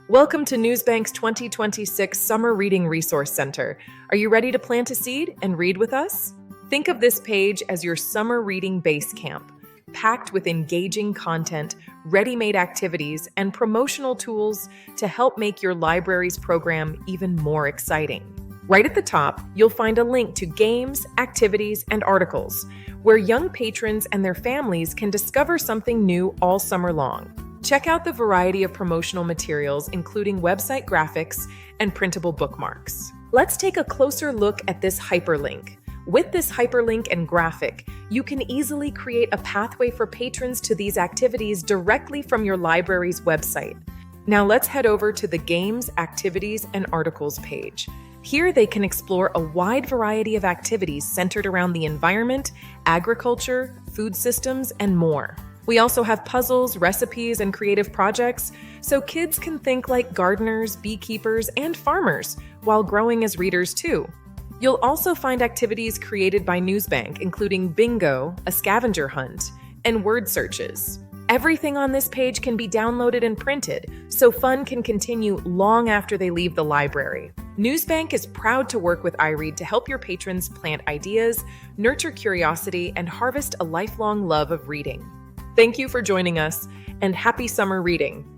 Welcome to NewsBank's 2026 Summer Reading Resource Center. Are you ready to plant a seed and read with us? Think of this page as your summer reading base camp, packed with engaging content, ready-made activities, and promotional tools to help make your library's program even more exciting. Right at the top, you'll find a link to games, activities, and articles, where young patrons and their families can discover something new all summer long. Check out the variety of promotional materials, including website graphics and printable bookmarks. Let's take a closer look at this hyperlink. With this hyperlink and graphic, you can easily create a pathway for patrons to these activities directly from your library's website. Now let's head over to the Games, Activities, and Articles page. Here they can explore a wide variety of activities centered around the environment, agriculture, food systems, and more. We also have puzzles, recipes, and creative projects, so kids can think like gardeners, beekeepers, and farmers while growing as readers too. You'll also find activities created by NewsBank, including bingo, a scavenger hunt, and word searches. Everything on this page can be downloaded and printed, so fun can continue long after they leave the library. NewsBank is proud to work with iREAD to help your patrons plant ideas, nurture curiosity, and harvest a lifelong love of reading. Thank you for joining us, and happy summer reading!